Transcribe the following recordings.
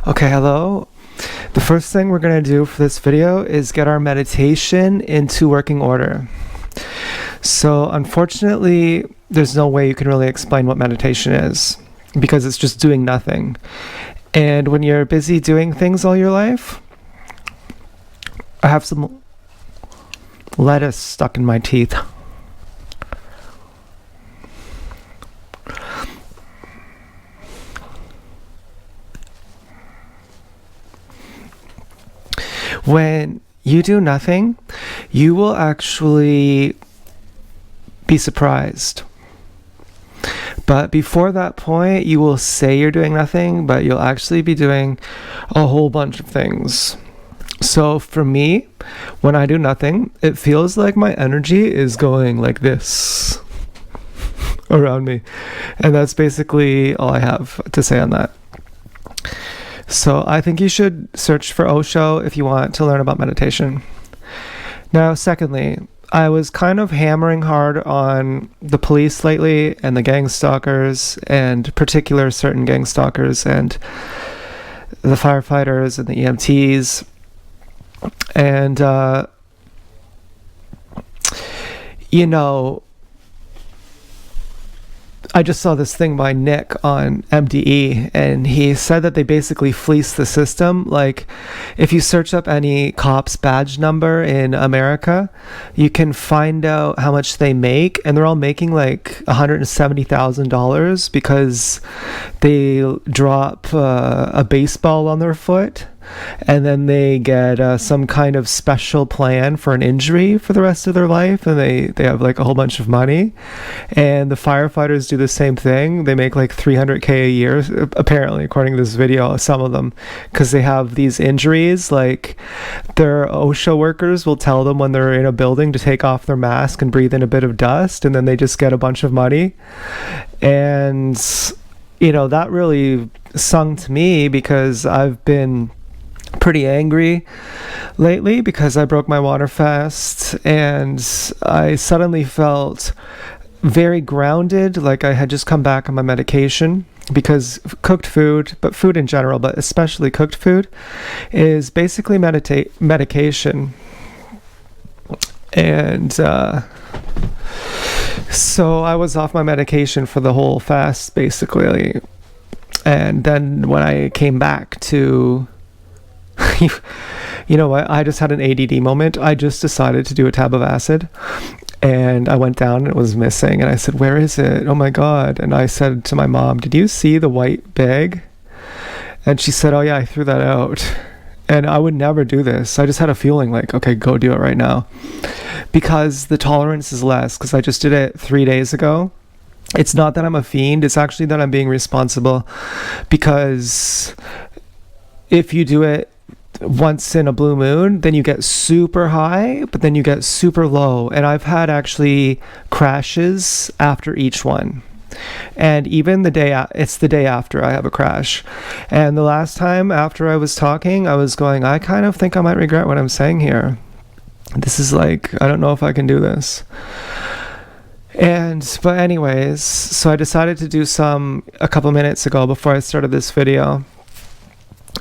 Okay, hello. The first thing we're going to do for this video is get our meditation into working order. So unfortunately, there's no way you can really explain what meditation is because it's just doing nothing. And when you're busy doing things all your life, I have some lettuce stuck in my teeth. When you do nothing, you will actually be surprised. But before that point, you will say you're doing nothing, but you'll actually be doing a whole bunch of things. So for me, when I do nothing, it feels like my energy is going like this around me. And that's basically all I have to say on that. So I think you should search for Osho if you want to learn about meditation. Now, secondly, I was kind of hammering hard on the police lately and the gang stalkers and particular certain gang stalkers and the firefighters and the EMTs. And, I just saw this thing by Nick on MDE, and he said that they basically fleece the system. Like, if you search up any cop's badge number in America, you can find out how much they make, and they're all making like $170,000 because they drop a baseball on their foot, and then they get some kind of special plan for an injury for the rest of their life, and they have like a whole bunch of money. And the firefighters do the same thing. They make like $300K a year, apparently, according to this video, some of them, because they have these injuries. Like, their OSHA workers will tell them when they're in a building to take off their mask and breathe in a bit of dust, and then they just get a bunch of money. And that really sung to me because I've been pretty angry lately because I broke my water fast, and I suddenly felt very grounded, like I had just come back on my medication, because cooked food, but food in general, but especially cooked food, is basically medication. And so I was off my medication for the whole fast, basically. And then when I came back to you know what, I just had an ADD moment. I just decided to do a tab of acid, and I went down and it was missing, and I said, where is it? Oh my god. And I said to my mom, did you see the white bag? And she said, oh yeah, I threw that out. And I would never do this. I just had a feeling like, okay, go do it right now, because the tolerance is less, because I just did it 3 days ago. It's not that I'm a fiend, it's actually that I'm being responsible, because if you do it once in a blue moon, then you get super high, but then you get super low. And I've had actually crashes after each one. And even it's the day after I have a crash. And the last time after I was talking, I was going, I kind of think I might regret what I'm saying here. This is like, I don't know if I can do this. But anyways, so I decided to do a couple minutes ago before I started this video.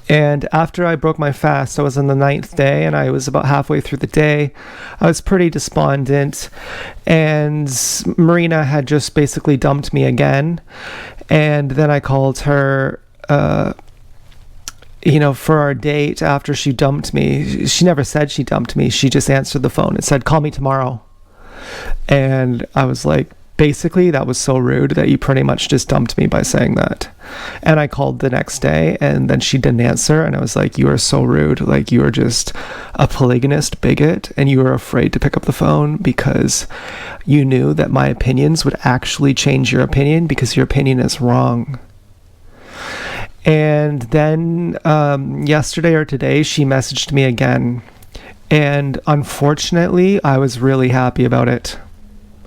And after I broke my fast, I was on the 9th day, and I was about halfway through the day. I was pretty despondent, and Marina had just basically dumped me again. And then I called her, for our date after she dumped me. She never said she dumped me. She just answered the phone and said, call me tomorrow. And I was like, basically, that was so rude that you pretty much just dumped me by saying that. And I called the next day, and then she didn't answer, and I was like, you are so rude. Like, you are just a polygamist bigot, and you were afraid to pick up the phone because you knew that my opinions would actually change your opinion, because your opinion is wrong. And then yesterday or today, she messaged me again, and unfortunately, I was really happy about it.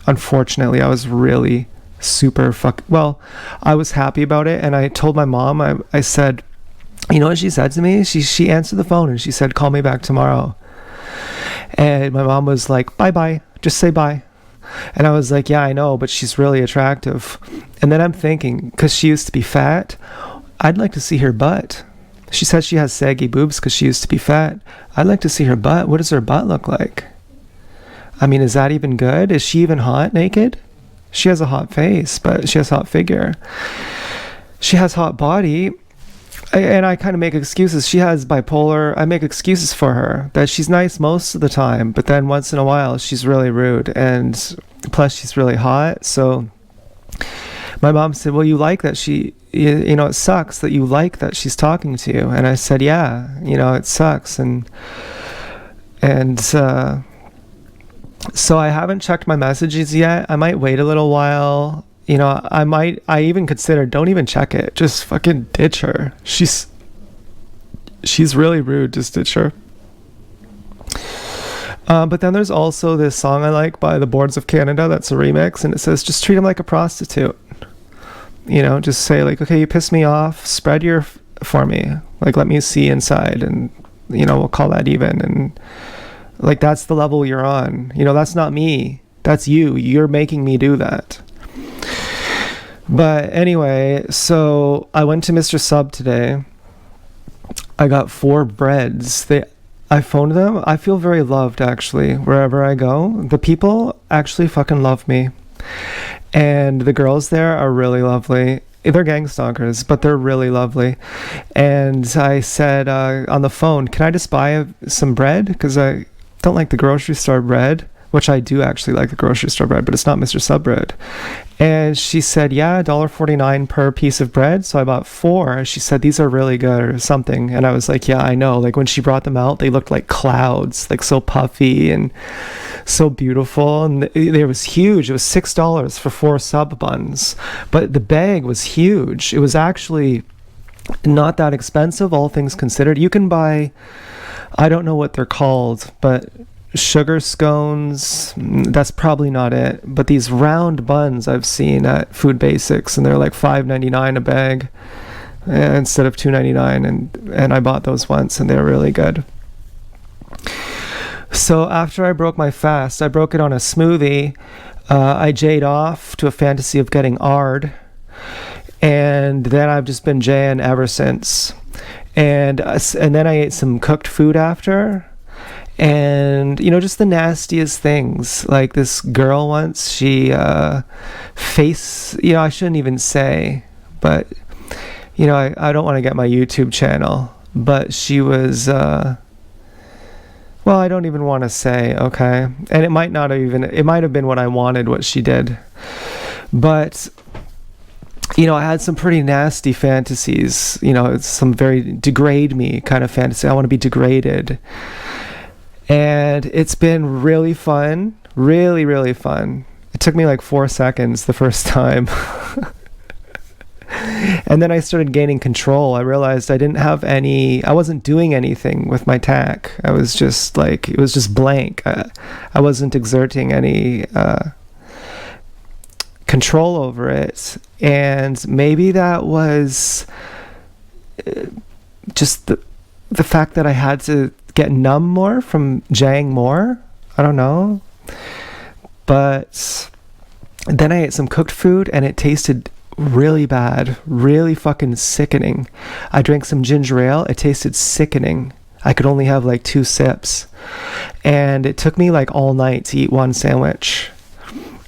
Unfortunately, I was really I was happy about it, and I told my mom, I said, you know what she said to me? She answered the phone, and she said, call me back tomorrow. And my mom was like, bye, just say bye. And I was like, yeah, I know, but she's really attractive. And then I'm thinking, because she used to be fat, I'd like to see her butt. She says she has saggy boobs because she used to be fat. I'd like to see her butt. What does her butt look like? I mean, is that even good? Is she even hot naked? She has a hot face, but she has a hot figure. She has hot body. And I kind of make excuses. She has bipolar. I make excuses for her that she's nice most of the time, but then once in a while she's really rude, and plus she's really hot. So my mom said, well, you like that you know, it sucks that you like that she's talking to you. And I said, yeah, you know, it sucks. And so I haven't checked my messages yet. I might wait a little while. You know, I even consider, don't even check it. Just fucking ditch her. She's really rude. Just ditch her. But then there's also this song I like by the Boards of Canada. That's a remix. And it says, just treat him like a prostitute. You know, just say like, okay, you pissed me off. Spread your for me. Like, let me see inside. And, you know, we'll call that even. And like, that's the level you're on. You know, that's not me. That's you. You're making me do that. But anyway, so I went to Mr. Sub today. I got 4 breads. I phoned them. I feel very loved, actually, wherever I go. The people actually fucking love me. And the girls there are really lovely. They're gang stalkers, but they're really lovely. And I said on the phone, can I just buy some bread? Because I don't like the grocery store bread, which I do actually like the grocery store bread, but it's not Mr. Sub bread. And she said, yeah, $1.49 per piece of bread. So I bought 4. She said, these are really good or something. And I was like, yeah, I know. Like when she brought them out, they looked like clouds, like so puffy and so beautiful. And it was huge. It was $6 for 4 sub buns. But the bag was huge. It was actually not that expensive, all things considered. You can buy, I don't know what they're called, but sugar scones, that's probably not it, but these round buns I've seen at Food Basics, and they're like $5.99 a bag instead of $2.99, and I bought those once and they're really good. So after I broke my fast, I broke it on a smoothie. I jayed off to a fantasy of getting ARD, and then I've just been jaying ever since. And then I ate some cooked food after. And, you know, just the nastiest things. Like this girl once, she you know, I shouldn't even say, but, you know, I don't want to get my YouTube channel, but she was, well, I don't even want to say, okay? And it might have been what I wanted, what she did. But, you know, I had some pretty nasty fantasies, you know, it's some very degrade me kind of fantasy. I want to be degraded. And it's been really fun, really, really fun. It took me like 4 seconds the first time. And then I started gaining control. I realized I wasn't doing anything with my tack. I was just like, it was just blank. I wasn't exerting any control over it. And maybe that was just the fact that I had to get numb more from jaying more. I don't know. But then I ate some cooked food and it tasted really bad, really fucking sickening. I drank some ginger ale. It tasted sickening. I could only have like 2 sips. And it took me like all night to eat 1 sandwich.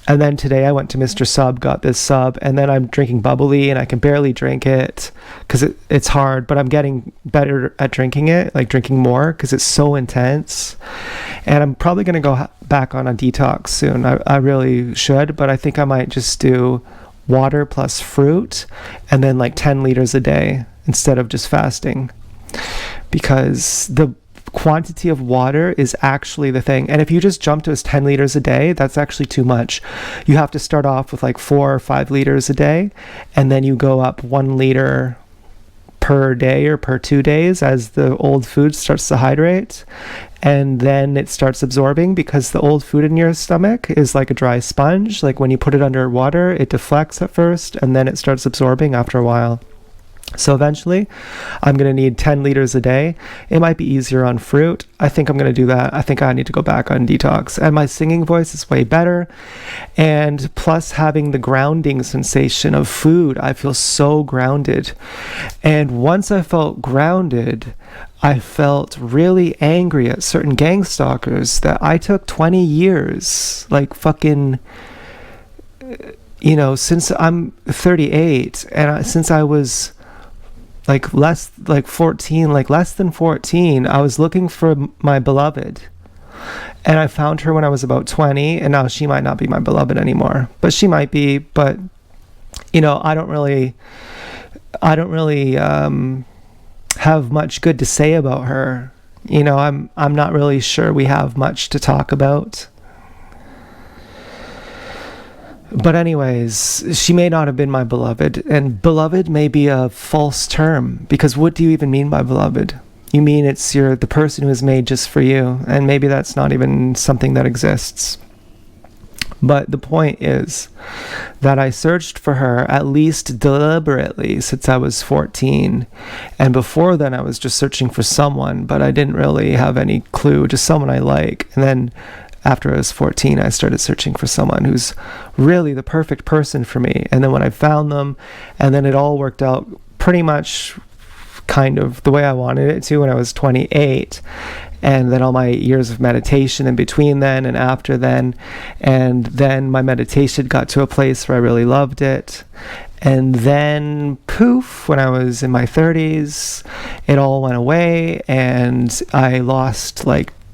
And then today I went to Mr. Sub, got this sub, and then I'm drinking bubbly and I can barely drink it because it's hard, but I'm getting better at drinking it, like drinking more because it's so intense. And I'm probably going to go back on a detox soon. I really should, but I think I might just do water plus fruit and then like 10 liters a day instead of just fasting, because the quantity of water is actually the thing. And if you just jump to 10 liters a day, that's actually too much. You have to start off with like 4 or 5 liters a day, and then you go up 1 liter per day or per 2 days as the old food starts to hydrate, and then it starts absorbing, because the old food in your stomach is like a dry sponge. Like when you put it under water, it deflects at first and then it starts absorbing after a while. So eventually, I'm going to need 10 liters a day. It might be easier on fruit. I think I'm going to do that. I think I need to go back on detox. And my singing voice is way better. And plus having the grounding sensation of food, I feel so grounded. And once I felt grounded, I felt really angry at certain gang stalkers that I took 20 years, like fucking, since I'm 38 and since I was less than 14, I was looking for my beloved. And I found her when I was about 20, and now she might not be my beloved anymore. But she might be, but I don't really have much good to say about her. I'm not really sure we have much to talk about. But anyways, she may not have been my beloved, and beloved may be a false term, because what do you even mean by beloved? You mean you're the person who is made just for you, and maybe that's not even something that exists. But the point is that I searched for her at least deliberately since I was 14, and before then I was just searching for someone, but I didn't really have any clue, just someone I like. And then after I was 14, I started searching for someone who's really the perfect person for me. And then when I found them, and then it all worked out pretty much kind of the way I wanted it to when I was 28. And then all my years of meditation in between then and after then. And then my meditation got to a place where I really loved it. And then poof, when I was in my 30s, it all went away and I lost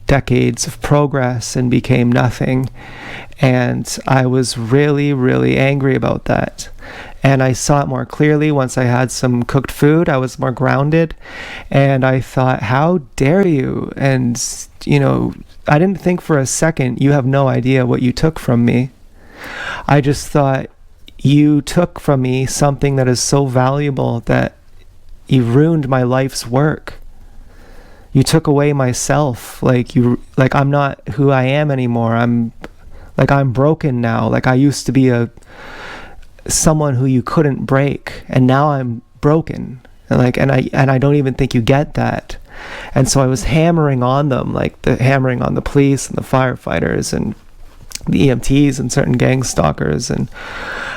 decades of progress and became nothing. And I was really, really angry about that. And I saw it more clearly once I had some cooked food. I was more grounded. And I thought, how dare you? And, I didn't think for a second, you have no idea what you took from me. I just thought, you took from me something that is so valuable that you ruined my life's work. You took away myself. I'm not who I am anymore. I'm broken now. I used to be someone who you couldn't break, and now I'm broken. And I don't even think you get that. And so I was hammering on them, hammering on the police and the firefighters and the EMTs and certain gang stalkers, and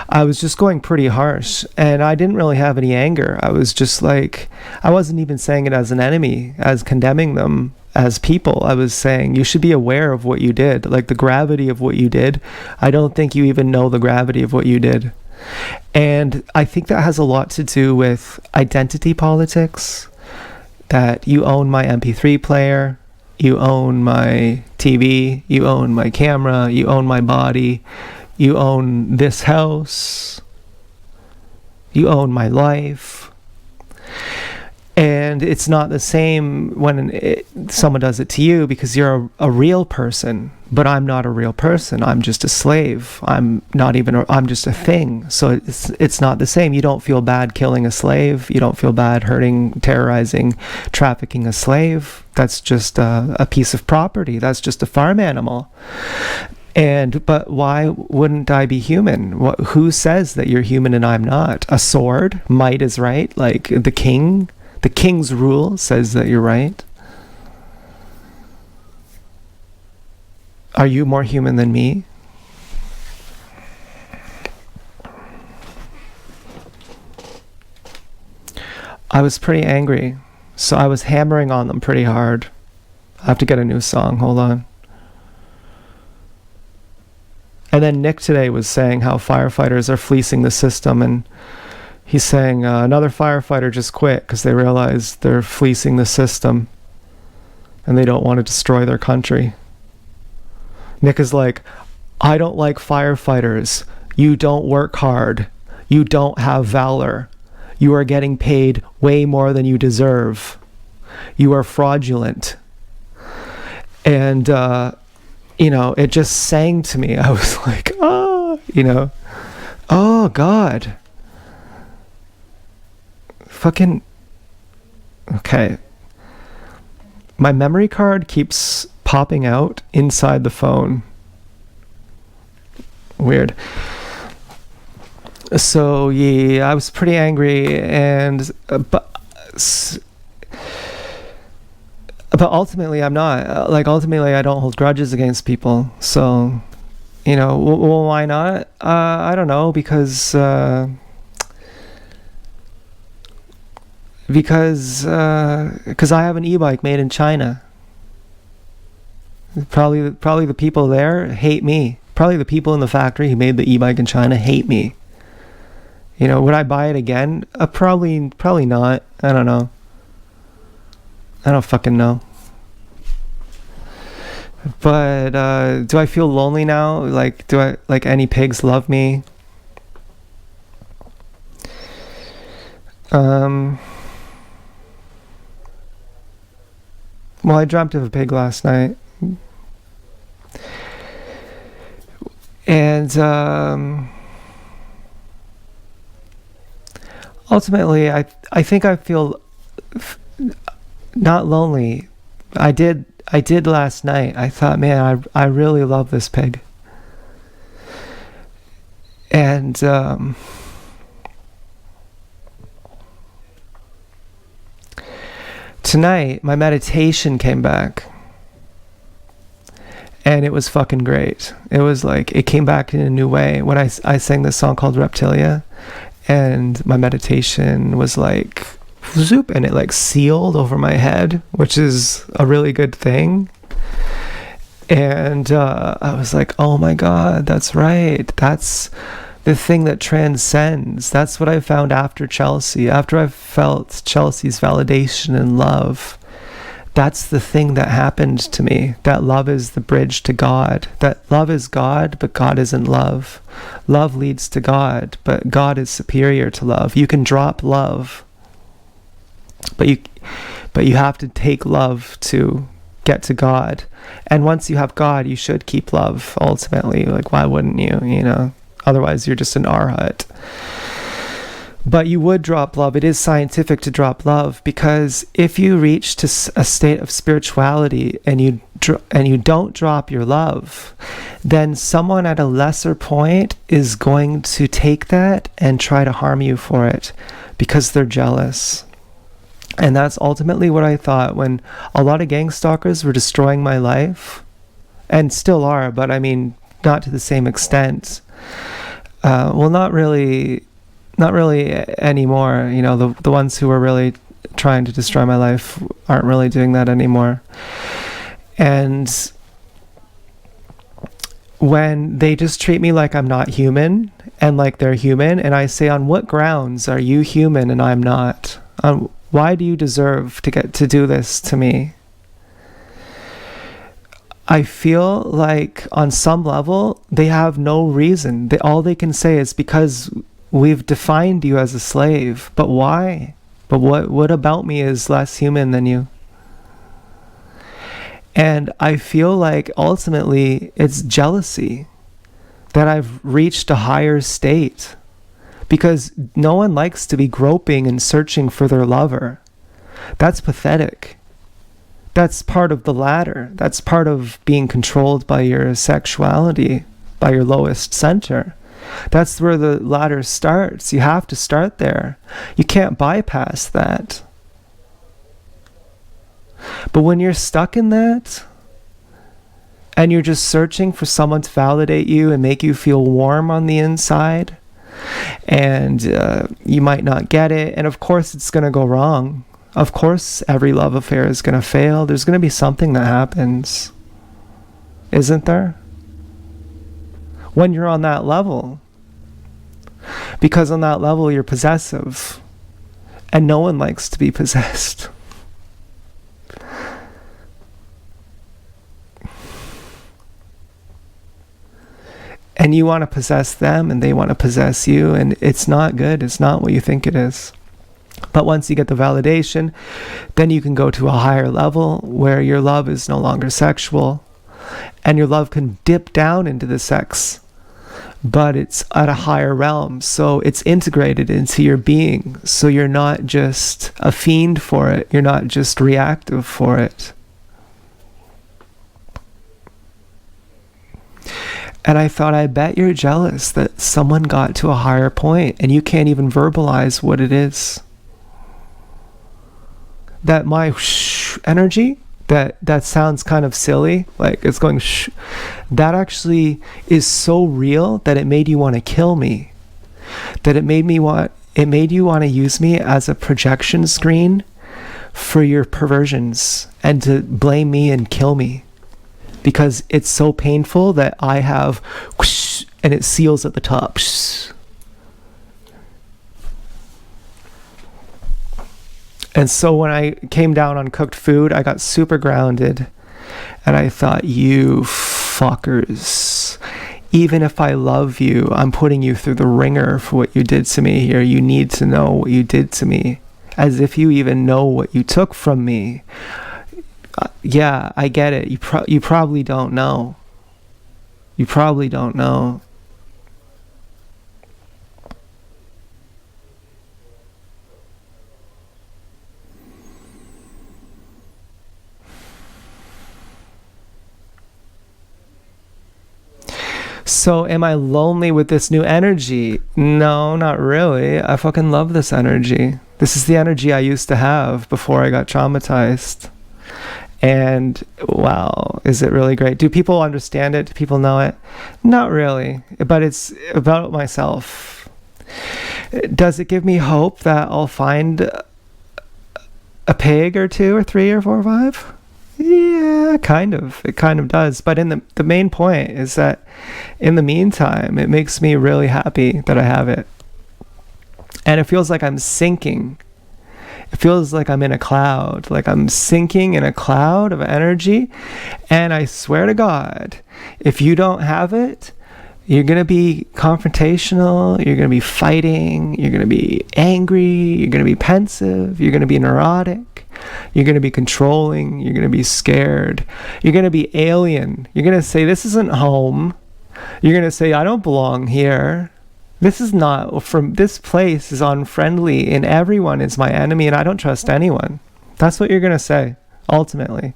I was just going pretty harsh, and I didn't really have any anger. I was just I wasn't even saying it as an enemy, as condemning them as people. I was saying, you should be aware of what you did, the gravity of what you did. I don't think you even know the gravity of what you did. And I think that has a lot to do with identity politics, that you own my MP3 player, you own my TV, you own my camera, you own my body, you own this house, you own my life. And it's not the same when someone does it to you, because you're a real person, but I'm not a real person. I'm just a slave. I'm just a thing. So it's not the same. You don't feel bad killing a slave. You don't feel bad hurting, terrorizing, trafficking a slave. That's just a piece of property. That's just a farm animal. But why wouldn't I be human? Who says that you're human and I'm not? A sword, might is right. The king. The king's rule says that you're right. Are you more human than me? I was pretty angry, so I was hammering on them pretty hard. I have to get a new song, hold on. And then Nick today was saying how firefighters are fleecing the system, and he's saying another firefighter just quit because they realized they're fleecing the system and they don't want to destroy their country. Nick is like, I don't like firefighters. You don't work hard. You don't have valor. You are getting paid way more than you deserve. You are fraudulent. And, it just sang to me. I was like, oh God. Fucking okay. My memory card keeps popping out inside the phone. Weird. So yeah, I was pretty angry, and but ultimately I'm not. Like ultimately, I don't hold grudges against people. So well, why not? I don't know, because I have an e-bike made in China. Probably the people there hate me. Probably the people in the factory who made the e-bike in China hate me. Would I buy it again? Probably not. I don't know. I don't fucking know. But do I feel lonely now? Like, do I like any pigs love me? Well, I dreamt of a pig last night, and ultimately, I think I feel not lonely. I did last night. I thought, man, I really love this pig. And tonight, my meditation came back. And it was fucking great. It was like, it came back in a new way when I sang this song called Reptilia. And my meditation was like, zoop, and it like sealed over my head, which is a really good thing. And I was like, oh my God, that's right. That's the thing that transcends. That's what I found after Chelsea. After I felt Chelsea's validation and love, that's the thing that happened to me. That love is the bridge to God. That love is God, but God isn't love. Love leads to God, but God is superior to love. You can drop love, but you have to take love to get to God. And once you have God, you should keep love ultimately. Like, why wouldn't you? Otherwise you're just an arhat. But you would drop love. It is scientific to drop love, because if you reach to a state of spirituality and you don't drop your love, then someone at a lesser point is going to take that and try to harm you for it because they're jealous. And that's ultimately what I thought when a lot of gang stalkers were destroying my life, and still are, but I mean, not to the same extent. Well, not really anymore. The ones who were really trying to destroy my life aren't really doing that anymore. And when they just treat me like I'm not human and like they're human, and I say, on what grounds are you human and I'm not? Why do you deserve to get to do this to me? I feel like on some level they have no reason. All they can say is because we've defined you as a slave. But why? But what about me is less human than you? And I feel like ultimately it's jealousy that I've reached a higher state, because no one likes to be groping and searching for their lover. That's pathetic. That's part of the ladder. That's part of being controlled by your sexuality, by your lowest center. That's where the ladder starts. You have to start there. You can't bypass that. But when you're stuck in that, and you're just searching for someone to validate you and make you feel warm on the inside, and you might not get it, and of course it's going to go wrong. Of course every love affair is going to fail. There's going to be something that happens, isn't there? When you're on that level. Because on that level you're possessive, and no one likes to be possessed. And you want to possess them, and they want to possess you, and it's not good. It's not what you think it is. But once you get the validation, then you can go to a higher level where your love is no longer sexual, and your love can dip down into the sex, but it's at a higher realm, so it's integrated into your being. So you're not just a fiend for it. You're not just reactive for it. And I thought, I bet you're jealous that someone got to a higher point and you can't even verbalize what it is. That my energy, that sounds kind of silly, like it's going that actually is so real that it made you want to kill me. That it made you want to use me as a projection screen for your perversions and to blame me and kill me. Because it's so painful that I have and it seals at the top. And so when I came down on cooked food, I got super grounded. And I thought, you fuckers, even if I love you, I'm putting you through the ringer for what you did to me here. You need to know what you did to me. As if you even know what you took from me. Yeah, I get it. You probably don't know. You probably don't know. So am I lonely with this new energy? No, not really. I fucking love this energy. This is the energy I used to have before I got traumatized. And wow, is it really great? Do people understand it? Do people know it? Not really, but it's about myself. Does it give me hope that I'll find a pig or two or three or four or five? Yeah, kind of. It kind of does. But in the main point is that in the meantime, it makes me really happy that I have it. And it feels like I'm sinking. It feels like I'm in a cloud, like I'm sinking in a cloud of energy. And I swear to God, if you don't have it, you're going to be confrontational, you're going to be fighting, you're going to be angry, you're going to be pensive, you're going to be neurotic, you're going to be controlling, you're going to be scared, you're going to be alien. You're going to say, this isn't home. You're going to say, I don't belong here. This is not, from this place is unfriendly and everyone is my enemy and I don't trust anyone. That's what you're going to say, ultimately.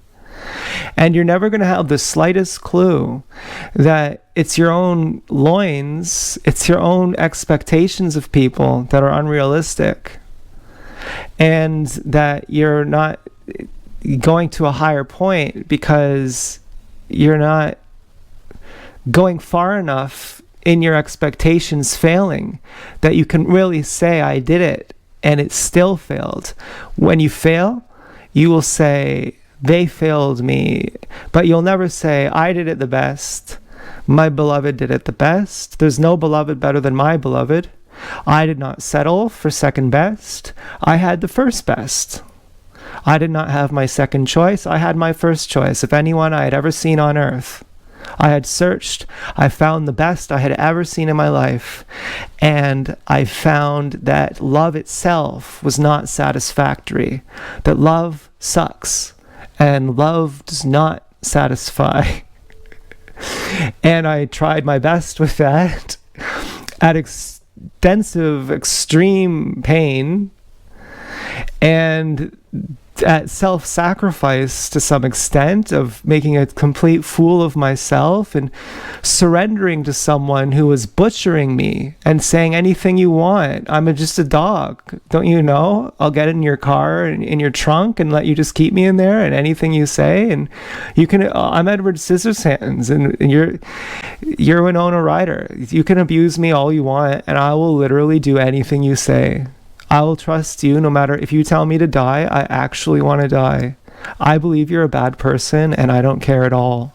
And you're never going to have the slightest clue that it's your own loins, it's your own expectations of people that are unrealistic. And that you're not going to a higher point because you're not going far enough in your expectations failing that you can really say, I did it, and it still failed. When you fail, you will say, they failed me, but you'll never say, I did it the best. My beloved did it the best. There's no beloved better than my beloved. I did not settle for second best. I had the first best. I did not have my second choice. I had my first choice of anyone I had ever seen on earth. I had searched. I found the best I had ever seen in my life. And I found that love itself was not satisfactory. That love sucks. And love does not satisfy. And I tried my best with that at extensive, extreme pain and at self-sacrifice to some extent of making a complete fool of myself and surrendering to someone who was butchering me and saying anything you want. I'm just a dog. Don't you know? I'll get in your car and in your trunk and let you just keep me in there and anything you say. And you can, I'm Edward Scissorhands and you're Winona Ryder. You can abuse me all you want and I will literally do anything you say. I will trust you no matter if you tell me to die, I actually want to die. I believe you're a bad person and I don't care at all.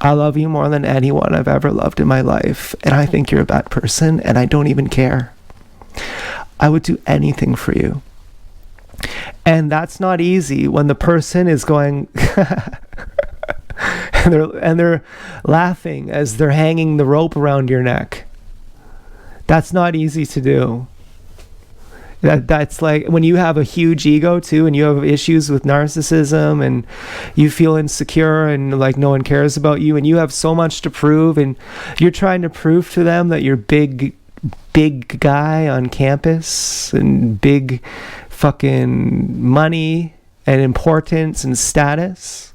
I love you more than anyone I've ever loved in my life. And I think you're a bad person and I don't even care. I would do anything for you. And that's not easy when the person is going and they're laughing as they're hanging the rope around your neck. That's not easy to do. That's like when you have a huge ego too and you have issues with narcissism and you feel insecure and like no one cares about you and you have so much to prove and you're trying to prove to them that you're big guy on campus and big fucking money and importance and status.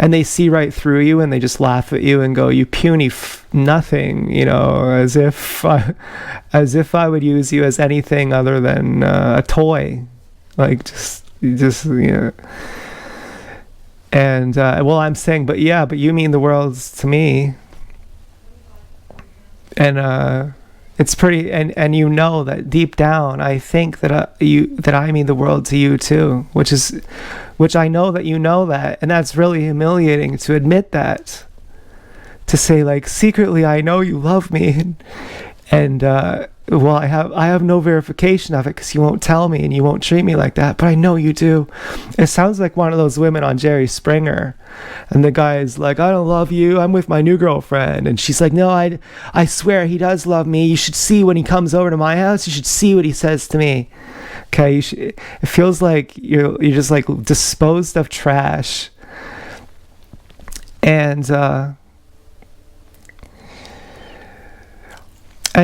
and they see right through you and they just laugh at you and go, you puny nothing, you know, as if I would use you as anything other than a toy, like just you know. And well, I'm saying, but you mean the world to me, and it's pretty, and you know that deep down, I think that I mean the world to you too, which I know that you know that, and that's really humiliating to admit that, to say like secretly I know you love me, and well, I have no verification of it because you won't tell me and you won't treat me like that, but I know you do. It sounds like one of those women on Jerry Springer, and the guy's like, I don't love you, I'm with my new girlfriend, and she's like, no, I swear he does love me, you should see when he comes over to my house, you should see what he says to me. Okay, it feels like you're just like disposed of trash. And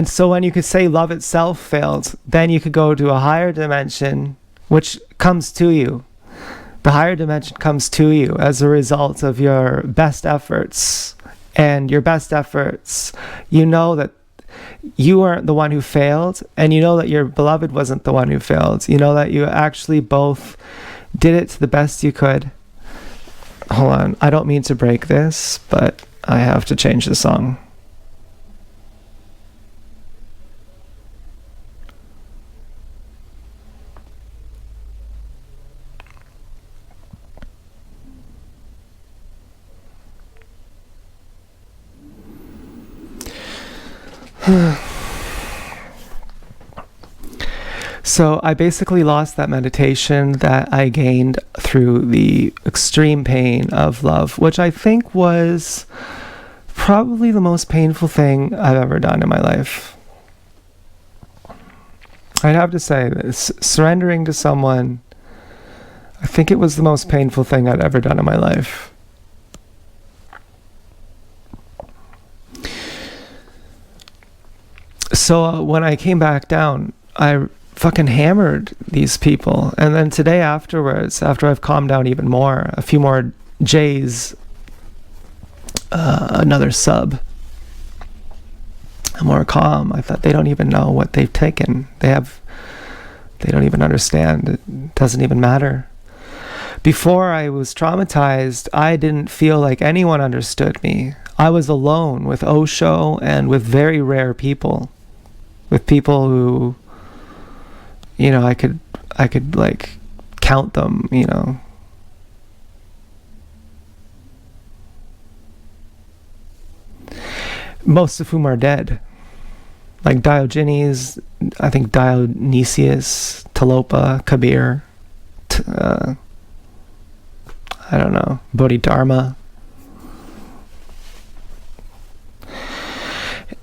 so when you could say love itself failed, then you could go to a higher dimension, which comes to you. The higher dimension comes to you as a result of your best efforts. And your best efforts, you know that you weren't the one who failed, and you know that your beloved wasn't the one who failed. You know that you actually both did it to the best you could. Hold on, I don't mean to break this, but I have to change the song. So I basically lost that meditation that I gained through the extreme pain of love, which I think was probably the most painful thing I've ever done in my life. I'd have to say this, surrendering to someone, I think it was the most painful thing I'd ever done in my life. So when I came back down, I fucking hammered these people. And then today afterwards, after I've calmed down even more, a few more J's, another sub, I'm more calm. I thought they don't even know what they've taken. They don't even understand. It doesn't even matter. Before I was traumatized, I didn't feel like anyone understood me. I was alone with Osho and with very rare people. With people who, you know, I could like count them, you know. Most of whom are dead. Like Diogenes, I think Dionysius, Talopa, Kabir, I don't know, Bodhidharma.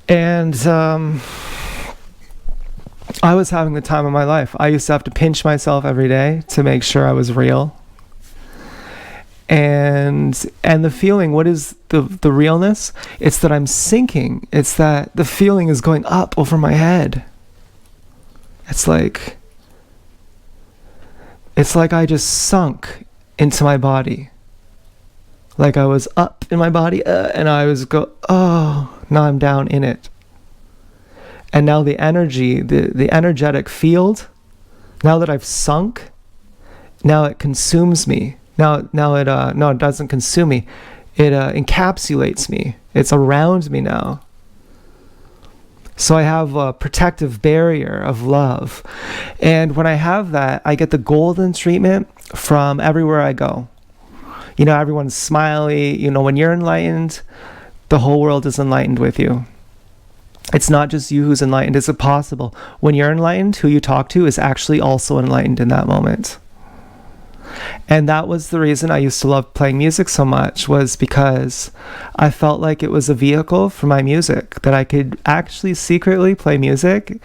And I was having the time of my life. I used to have to pinch myself every day to make sure I was real. And the feeling, what is the realness? It's that I'm sinking. It's that the feeling is going up over my head. It's like I just sunk into my body. Like I was up in my body, and I was oh, now I'm down in it. And now the energy, the energetic field, now that I've sunk, now it consumes me. Now it doesn't consume me. It encapsulates me. It's around me now. So I have a protective barrier of love. And when I have that, I get the golden treatment from everywhere I go. You know, everyone's smiley. You know, when you're enlightened, the whole world is enlightened with you. It's not just you who's enlightened. Is it possible? When you're enlightened, who you talk to is actually also enlightened in that moment. And that was the reason I used to love playing music so much, was because I felt like it was a vehicle for my music, that I could actually secretly play music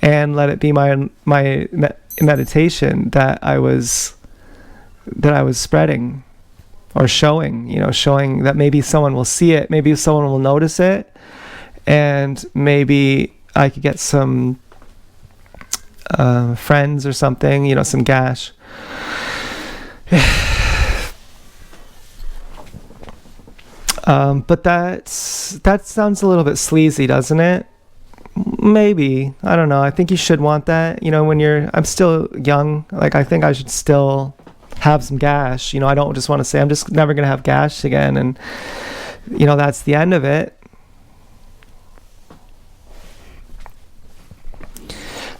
and let it be my meditation that I was spreading or showing that maybe someone will see it, maybe someone will notice it, and maybe I could get some friends or something, some gash. But that sounds a little bit sleazy, doesn't it? Maybe. I don't know. I think you should want that. When I'm still young. Like, I think I should still have some gash. I don't just want to say I'm just never going to have gash again. And, that's the end of it.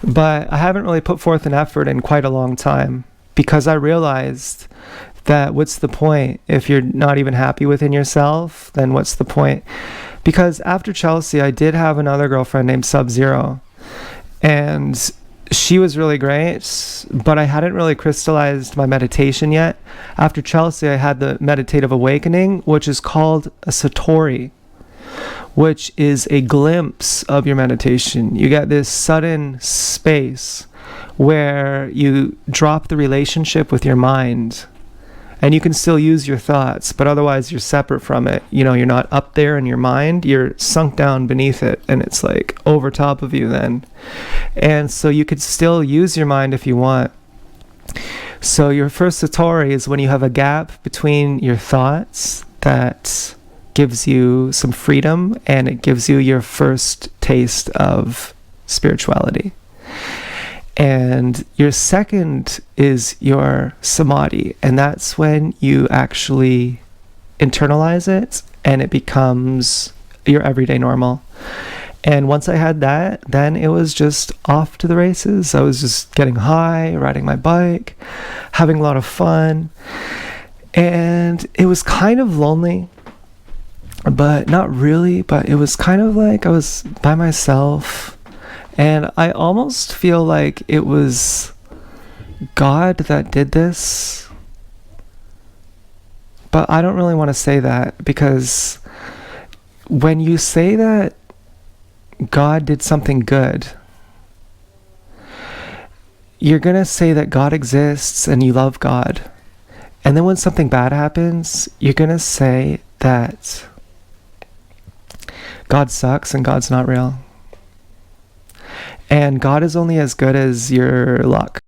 But I haven't really put forth an effort in quite a long time because I realized that what's the point if you're not even happy within yourself? Then what's the point? Because after Chelsea, I did have another girlfriend named Sub-Zero, and she was really great, but I hadn't really crystallized my meditation yet. After Chelsea, I had the meditative awakening, which is called a Satori, which is a glimpse of your meditation. You get this sudden space where you drop the relationship with your mind, and you can still use your thoughts, but otherwise you're separate from it. You're not up there in your mind, you're sunk down beneath it, and it's like over top of you then. And so you could still use your mind if you want. So your first Satori is when you have a gap between your thoughts that gives you some freedom, and it gives you your first taste of spirituality. And your second is your samadhi, and that's when you actually internalize it and it becomes your everyday normal. And once I had that, then it was just off to the races. I was just getting high, riding my bike, having a lot of fun, and it was kind of lonely, but not really. But it was kind of like I was by myself. And I almost feel like it was God that did this. But I don't really want to say that, because when you say that God did something good, you're going to say that God exists and you love God. And then when something bad happens, you're going to say that God sucks and God's not real. And God is only as good as your luck.